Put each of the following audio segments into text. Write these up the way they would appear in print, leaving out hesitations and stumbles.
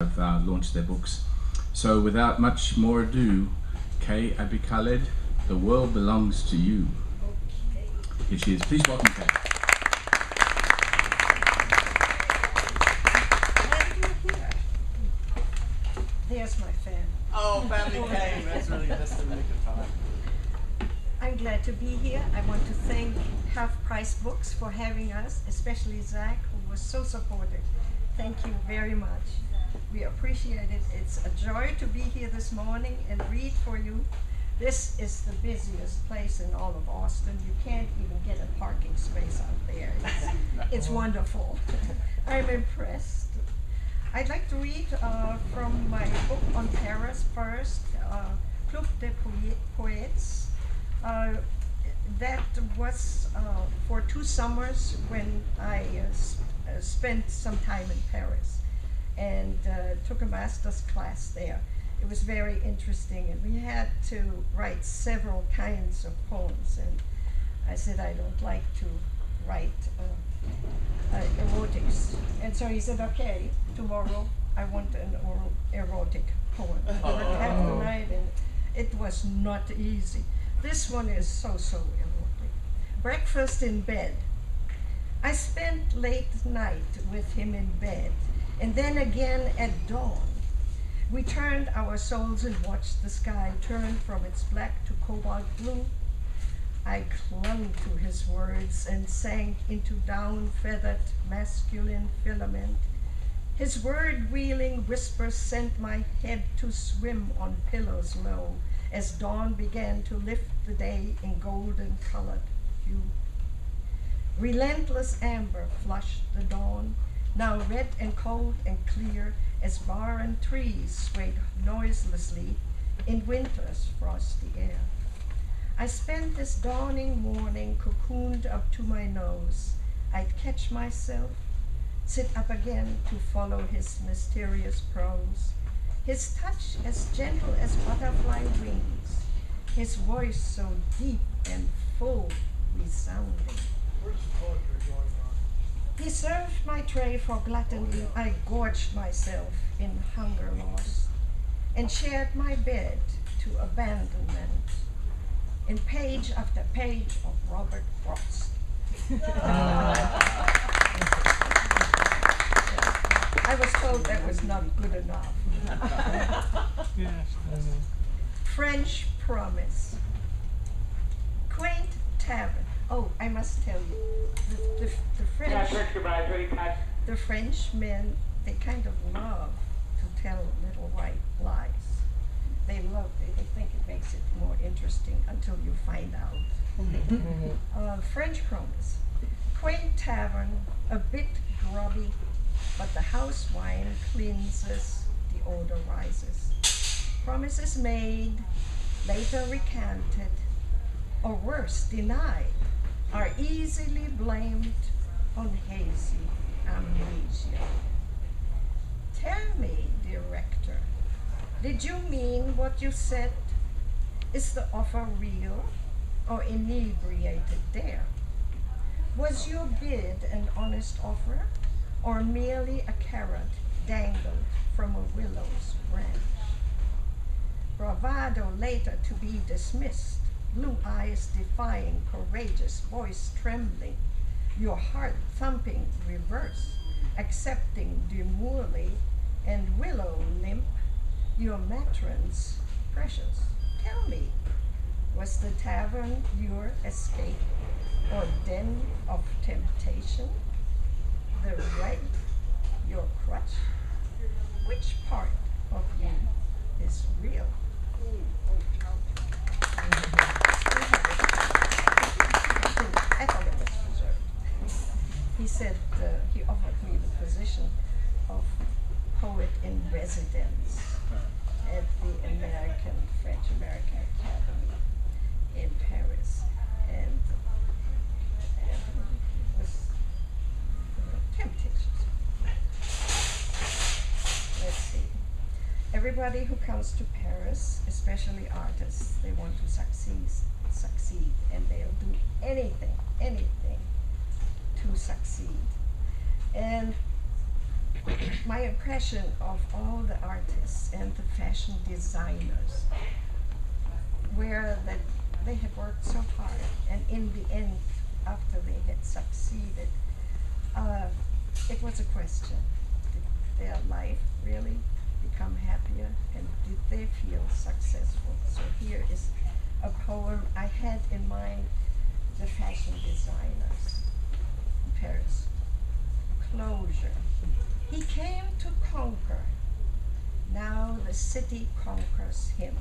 have launched their books. So without much more ado, Kaye Abikhaled, The World Belongs to You. Here she is. Please welcome Kaye. There's my fan. Oh, family came. That's really just a really good time. I'm glad to be here. I want to thank Half Price Books for having us, especially Zach, who was so supportive. Thank you very much. We appreciate it. It's a joy to be here this morning and read for you. This is the busiest place in all of Austin. You can't even get a parking space out there. It's wonderful. I'm impressed. I'd like to read from my book on Paris first, Blvd poets. That was for 2 summers when I spent some time in Paris and took a master's class there. It was very interesting, and we had to write several kinds of poems, and I said I don't like to write erotics. And so he said, okay, tomorrow I want an erotic poem. Half the night, and it was not easy. This one is so erotic. Breakfast in bed. I spent late night with him in bed, and then again at dawn. We turned our souls and watched the sky turn from its black to cobalt blue. I clung to his words and sank into down-feathered masculine filament. His word-wheeling whispers sent my head to swim on pillows low as dawn began to lift the day in golden-colored hue. Relentless amber flushed the dawn, now red and cold and clear as barren trees swayed noiselessly in winter's frosty air. I spent this dawning morning cocooned up to my nose. I'd catch myself, sit up again to follow his mysterious prose. His touch as gentle as butterfly wings, his voice so deep and full, resounding. Where's the poetry going on? He served my tray for gluttony. I gorged myself in hunger lost, and shared my bed to abandonment in page after page of Robert Frost. I was told that was not good enough. French Promise. Quaint tavern. Oh, I must tell you, the Frenchmen, they kind of love to tell little white lies. They think it makes it more interesting until you find out. French Promise. Quaint tavern, a bit grubby, but the house wine cleanses, the odor rises. Promises made, later recanted, or worse, denied, are easily blamed on hazy amnesia. Tell me, dear rector, did you mean what you said? Is the offer real or inebriated dare? Was your bid an honest offer, or merely a carrot dangled from a willow's branch? Bravado later to be dismissed, blue eyes defying, courageous voice trembling, your heart thumping reverse, accepting demurely, and willow limp, your matrons precious. Tell me, was the tavern your escape, or den of temptation? The right, your crutch? Which part of you is real? I thought it was preserved. He said he offered me the position of poet in residence at the French-American Academy in Paris, and it was temptation. Let's see. Everybody who comes to Paris, especially artists, they want to succeed, and they'll do anything to succeed. And my impression of all the artists and the fashion designers were that they had worked so hard, and in the end, after they had succeeded, it was a question. Did their life really become happier, and did they feel successful? So here is a poem I had in mind, the fashion designers in Paris. Closure. He came to conquer. Now the city conquers him.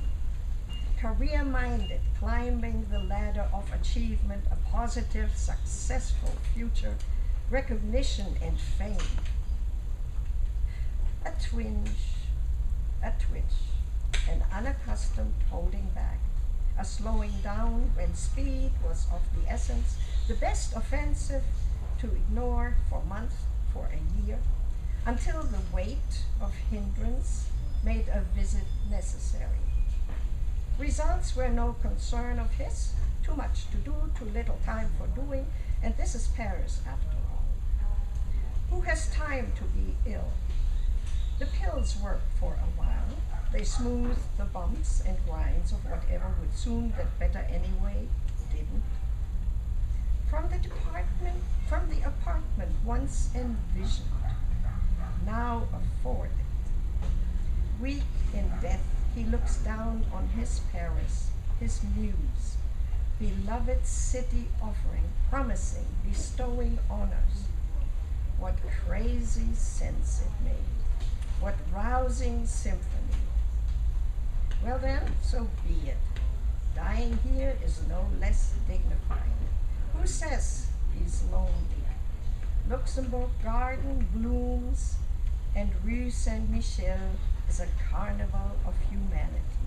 Career-minded, climbing the ladder of achievement, a positive, successful future, recognition and fame. A twinge, an unaccustomed holding back, a slowing down when speed was of the essence, the best offensive to ignore for months, for a year, until the weight of hindrance made a visit necessary. Results were no concern of his, too much to do, too little time for doing, and this is Paris after all. Who has time to be ill? The pills work for a while. They smooth the bumps and grinds of whatever would soon get better anyway, didn't. From the apartment once envisioned, now afforded. Weak in death, he looks down on his Paris, his muse, beloved city offering, promising, bestowing honors. What crazy sense it made, what rousing symphony. Well then, so be it. Dying here is no less dignified. Who says he's lonely? Luxembourg Garden blooms, and Rue Saint-Michel is a carnival of humanity.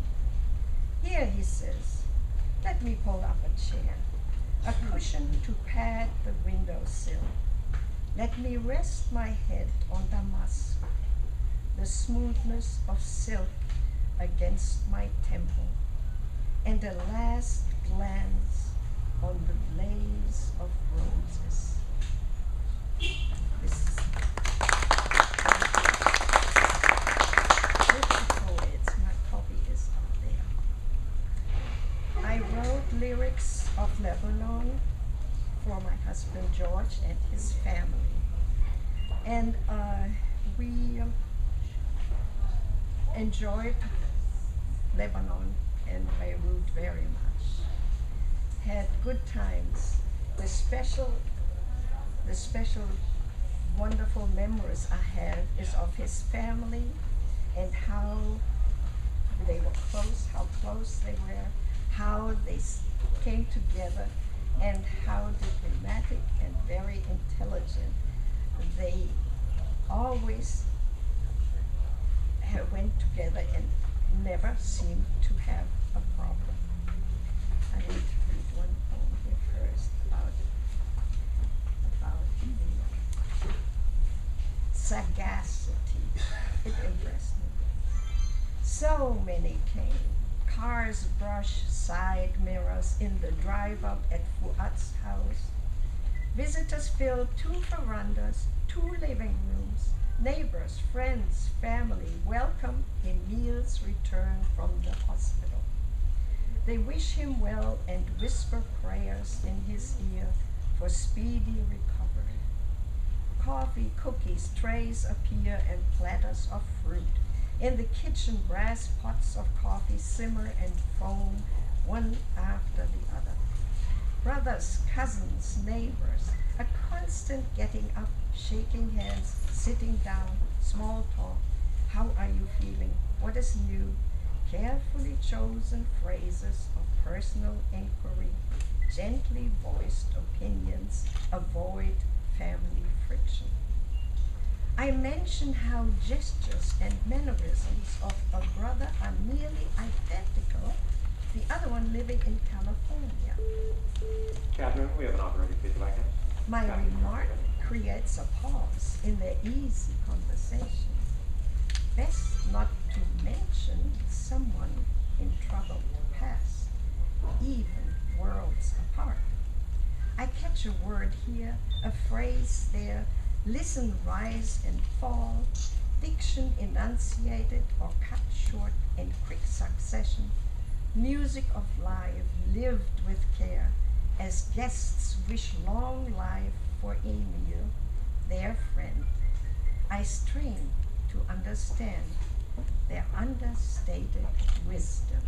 Here, he says, let me pull up a chair, a cushion to pad the windowsill. Let me rest my head on damask, the smoothness of silk against my temple, and a last glance on the blaze of roses. This is poets, my copy is up there. I wrote lyrics of Lebanon for my husband George and his family. And we enjoyed Lebanon and Beirut very much. Had good times. The special wonderful memories I have is of his family and how they were close, how close they were, how they came together, and how diplomatic and very intelligent they always went together and never seemed to have a problem. I need to read one poem here first about the sagacity. It impressed me. So many came. Cars brush side mirrors in the drive-up at Fuad's house. Visitors filled 2 verandas, 2 living rooms. Neighbors, friends, family welcome in meals returned from the hospital. They wish him well and whisper prayers in his ear for speedy recovery. Coffee, cookies, trays appear and platters of fruit. In the kitchen, brass pots of coffee simmer and foam one after the other. Brothers, cousins, neighbors, a constant getting up, shaking hands, sitting down, small talk. How are you feeling? What is new? Carefully chosen phrases of personal inquiry, gently voiced opinions, avoid family friction. I mention how gestures and mannerisms of a brother are nearly identical, the other one living in California. Catherine, we have an operator, please, if I can. My remark creates a pause in their easy conversation. Best not to mention someone in troubled past, even worlds apart. I catch a word here, a phrase there, Listen, rise and fall, diction enunciated or cut short in quick succession, music of life lived with care, as guests wish long life for Emil, their friend. I strain to understand their understated wisdom.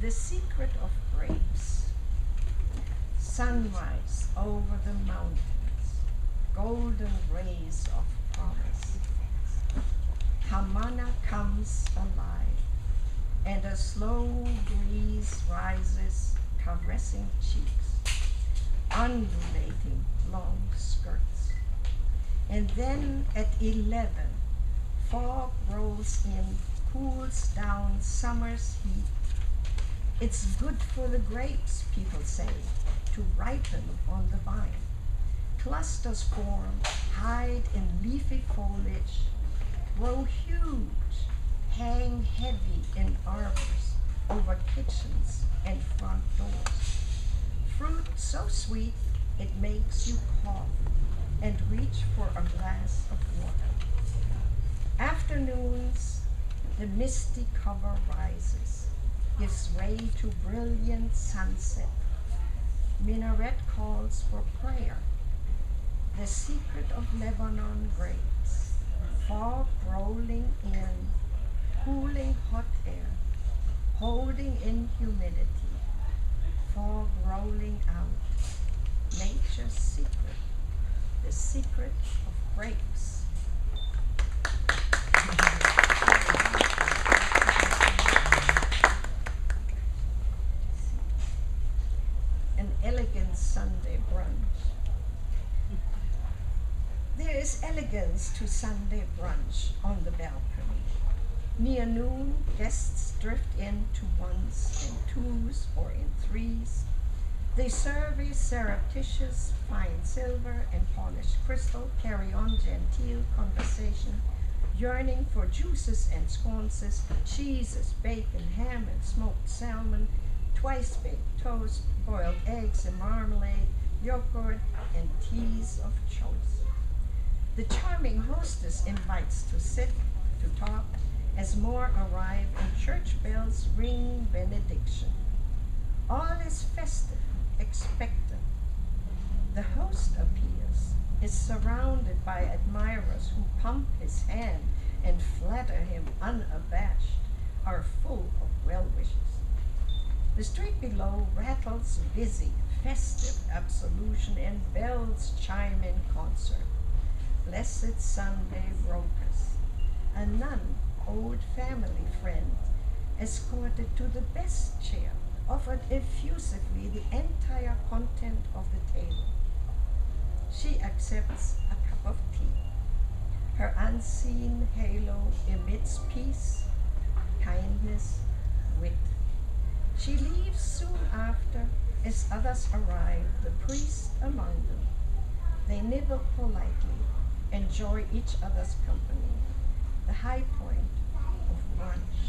The secret of grapes. Sunrise over the mountains, golden rays of promise. Hamana comes alive, and a slow breeze rises, caressing cheeks, undulating long skirts. And then at 11, fog rolls in, cools down summer's heat. It's good for the grapes, people say, to ripen on the vine. Clusters form, hide in leafy foliage, grow huge, hang heavy in arbors over kitchens and front doors. Fruit so sweet it makes you cough and reach for a glass of water. Afternoons, the misty cover rises, gives way to brilliant sunset. Minaret calls for prayer. The secret of Lebanon grapes, fog rolling in, cooling hot air, holding in humidity, fog rolling out, nature's secret, the secret of grapes. An elegant Sunday brunch. There is elegance to Sunday brunch on the balcony. Near noon, guests drift in to ones and twos or in threes. They survey surreptitious fine silver and polished crystal, carry on genteel conversation, yearning for juices and sconces, cheeses, bacon, ham, and smoked salmon, twice-baked toast, boiled eggs and marmalade, yogurt, and teas of choice. The charming hostess invites to sit, to talk, as more arrive and church bells ring benediction. All is festive, expectant. The host appears, is surrounded by admirers who pump his hand and flatter him unabashed, are full of well wishes. The street below rattles busy, festive absolution, and bells chime in concert. Blessed Sunday rocus. A nun, old family friend, escorted to the best chair, offered effusively the entire content of the table. She accepts a cup of tea. Her unseen halo emits peace, kindness, wit. She leaves soon after, as others arrive, the priest among them. They nibble politely, enjoy each other's company, the high point of brunch.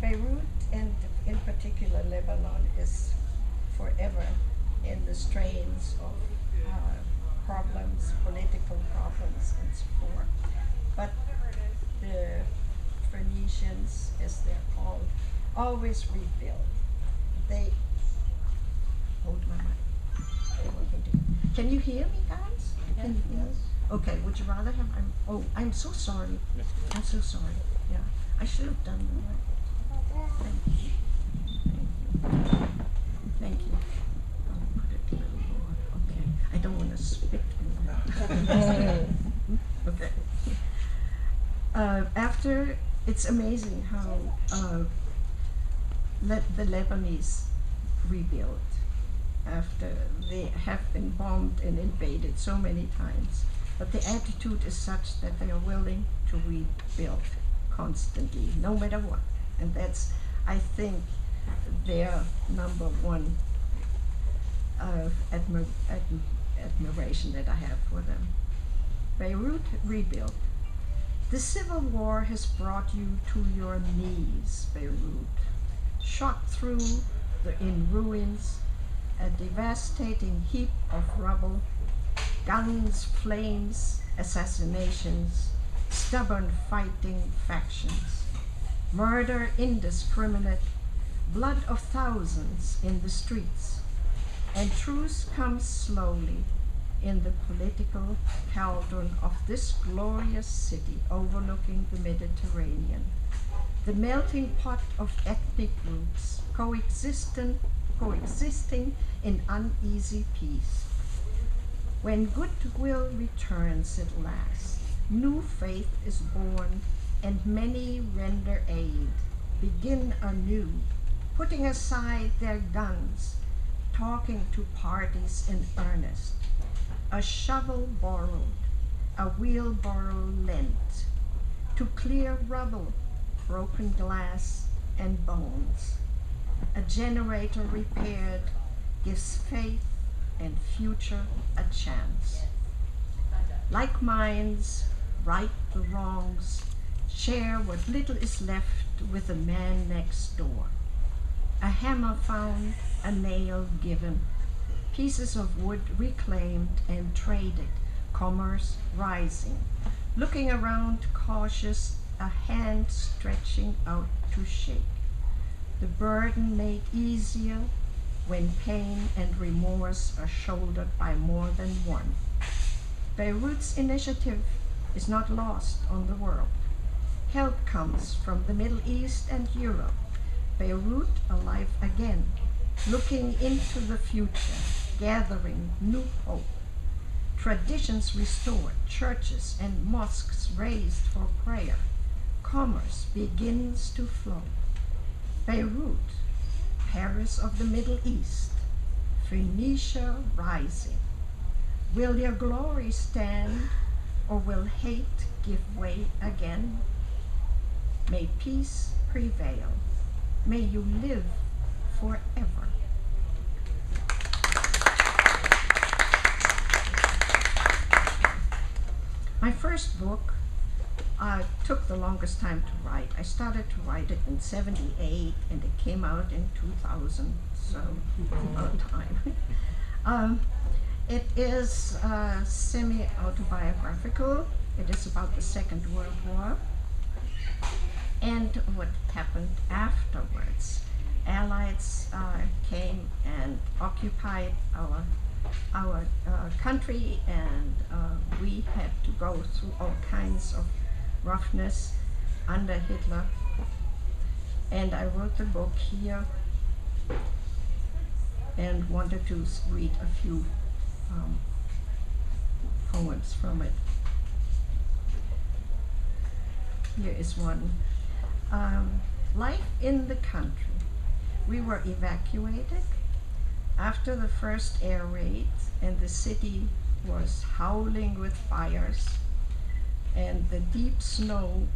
Beirut, and in particular Lebanon, is forever in the strains of problems, political problems, and so forth. But the Phoenicians, as they're called, always rebuild. They hold my mic. Can you hear me, guys? Can you hear me? Okay. Would you rather have? I'm so sorry. I'm so sorry. Yeah, I should have done that. Thank you. Thank you. Thank you. I'll put it a little more. Okay. I don't want to spit. Okay. After, it's amazing how the Lebanese rebuild after they have been bombed and invaded so many times. But the attitude is such that they are willing to rebuild constantly, no matter what. And that's, I think, their number one admiration that I have for them. Beirut rebuilt. The civil war has brought you to your knees, Beirut. Shot through in ruins, a devastating heap of rubble, guns, flames, assassinations, stubborn fighting factions, murder indiscriminate, blood of thousands in the streets, and truce comes slowly in the political cauldron of this glorious city overlooking the Mediterranean, the melting pot of ethnic groups coexisting in uneasy peace. When goodwill returns at last, new faith is born, and many render aid, begin anew, putting aside their guns, talking to parties in earnest. A shovel borrowed, a wheelbarrow lent, to clear rubble, broken glass, and bones. A generator repaired gives faith and future a chance. Like minds, right the wrongs, share what little is left with the man next door. A hammer found, a nail given, pieces of wood reclaimed and traded, commerce rising. Looking around cautious, a hand stretching out to shake. The burden made easier when pain and remorse are shouldered by more than one. Beirut's initiative is not lost on the world. Help comes from the Middle East and Europe. Beirut alive again, looking into the future, gathering new hope. Traditions restored, churches and mosques raised for prayer. Commerce begins to flow. Beirut, Paris of the Middle East, Phoenicia rising. Will your glory stand, or will hate give way again? May peace prevail. May you live forever. My first book took the longest time to write. I started to write it in '78 and it came out in 2000, so about time. It is semi-autobiographical. It is about the Second World War and what happened afterwards. Allies came and occupied our country, and we had to go through all kinds of roughness under Hitler. And I wrote the book here and wanted to read a few poems from it. Here is one. Life in the country. We were evacuated after the first air raid, and the city was howling with fires, and the deep snow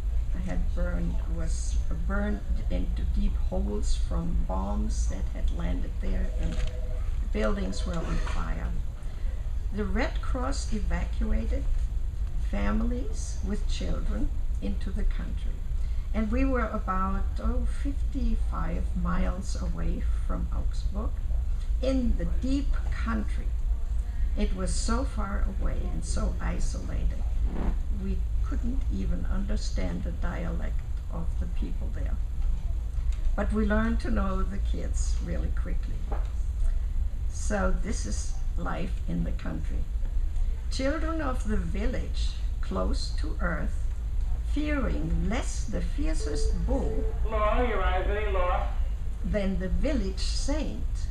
was burned into deep holes from bombs that had landed there, and buildings were on fire. The Red Cross evacuated families with children into the country. And we were about 55 miles away from Augsburg in the deep country. It was so far away and so isolated. We couldn't even understand the dialect of the people there. But we learned to know the kids really quickly. So this is life in the country. Children of the village, close to earth, fearing lest the fiercest bull Laura, you're rising, Laura. than the village saint,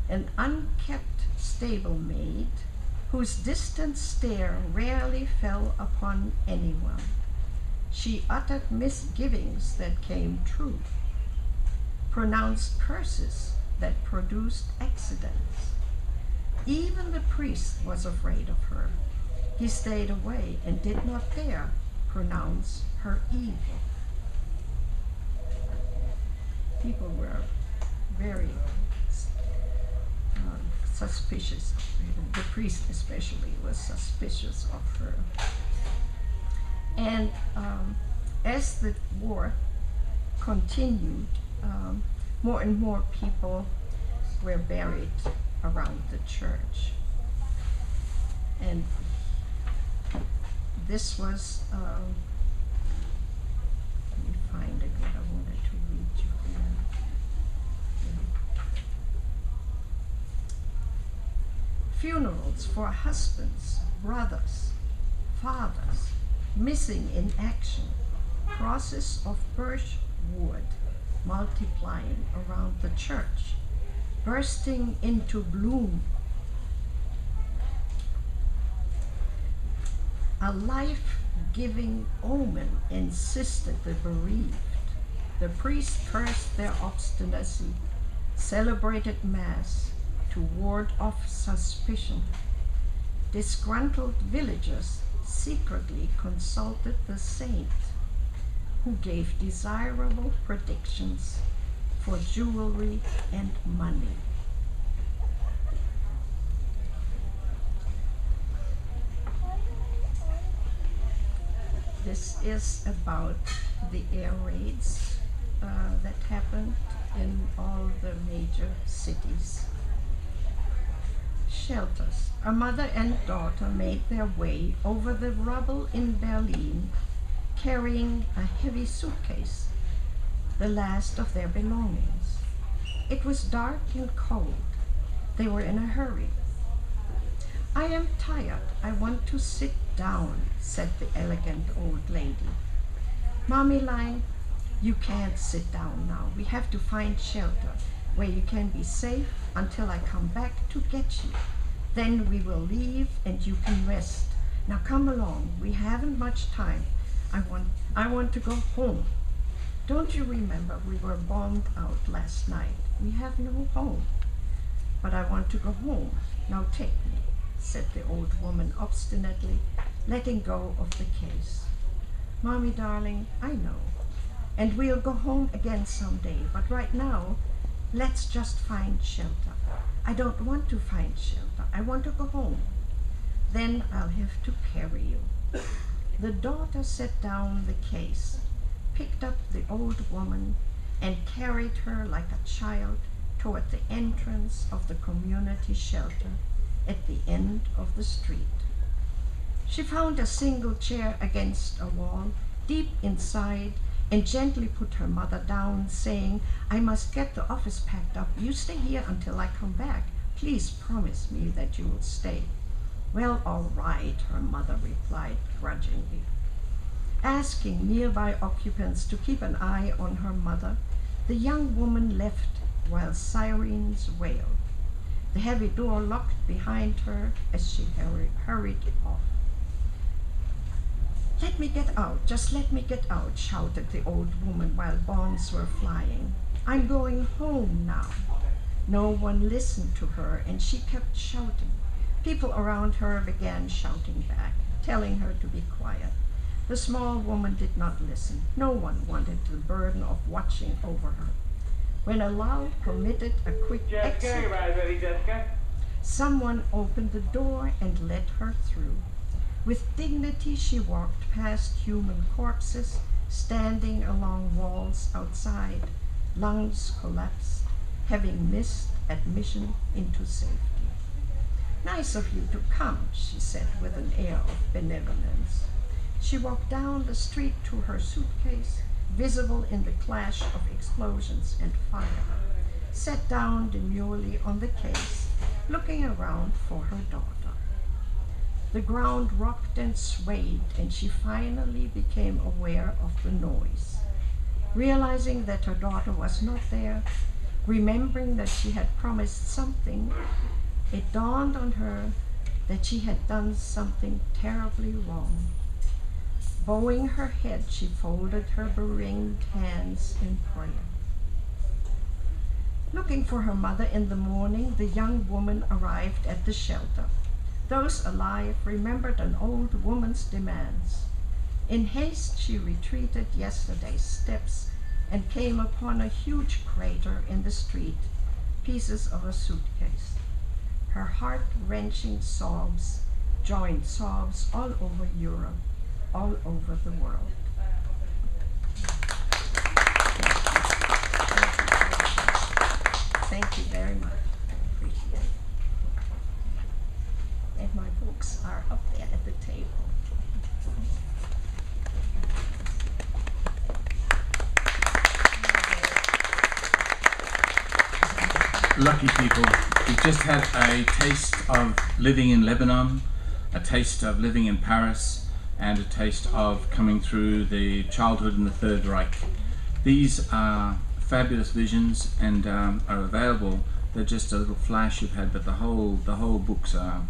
an unkept stable maid, whose distant stare rarely fell upon anyone. She uttered misgivings that came true, pronounced curses that produced accidents. Even the priest was afraid of her. He stayed away and did not dare pronounce her evil. People were very suspicious. The priest especially was suspicious of her. And as the war continued, more and more people were buried around the church. And this was, let me find it, what I wanted to read you here. Funerals for husbands, brothers, fathers, missing in action, crosses of birch wood multiplying around the church, bursting into bloom. A life-giving omen insisted the bereaved. The priest cursed their obstinacy, celebrated Mass to ward off suspicion. Disgruntled villagers secretly consulted the saint, who gave desirable predictions for jewelry and money. This is about the air raids that happened in all the major cities. Shelters. A mother and daughter made their way over the rubble in Berlin, carrying a heavy suitcase, the last of their belongings. It was dark and cold. They were in a hurry. "I am tired. I want to sit down," said the elegant old lady. "Mommy line, you can't sit down now. We have to find shelter where you can be safe until I come back to get you. Then we will leave and you can rest. Now come along. We haven't much time. I want to go home. Don't you remember we were bombed out last night? We have no home. But I want to go home. Now take me," said the old woman obstinately, letting go of the case. "Mommy darling, I know. And we'll go home again someday. But right now, let's just find shelter." "I don't want to find shelter. I want to go home." "Then I'll have to carry you." The daughter set down the case, picked up the old woman, and carried her like a child toward the entrance of the community shelter at the end of the street. She found a single chair against a wall, deep inside, and gently put her mother down, saying, "I must get the office packed up. You stay here until I come back. Please promise me that you will stay." "Well, all right," her mother replied grudgingly. Asking nearby occupants to keep an eye on her mother, the young woman left while sirens wailed. The heavy door locked behind her as she hurried off. "Let me get out, just let me get out," shouted the old woman while bombs were flying. "I'm going home now." No one listened to her, and she kept shouting. People around her began shouting back, telling her to be quiet. The small woman did not listen. No one wanted the burden of watching over her. When a lull permitted a quick exit, someone opened the door and let her through. With dignity, she walked past human corpses standing along walls outside, lungs collapsed, having missed admission into safety. "Nice of you to come," she said with an air of benevolence. She walked down the street to her suitcase, visible in the clash of explosions and fire, sat down demurely on the case, looking around for her daughter. The ground rocked and swayed, and she finally became aware of the noise. Realizing that her daughter was not there, remembering that she had promised something, it dawned on her that she had done something terribly wrong. Bowing her head, she folded her beringed hands in prayer. Looking for her mother in the morning, the young woman arrived at the shelter. Those alive remembered an old woman's demands. In haste, she retreated yesterday's steps and came upon a huge crater in the street, pieces of a suitcase. Her heart-wrenching sobs joined sobs all over Europe. all over the world. Thank you very much. I appreciate it. And my books are up there at the table. Lucky people. We've just had a taste of living in Lebanon, a taste of living in Paris, and a taste of coming through the childhood in the Third Reich. These are fabulous visions and are available. They're just a little flash you've had, but the whole books are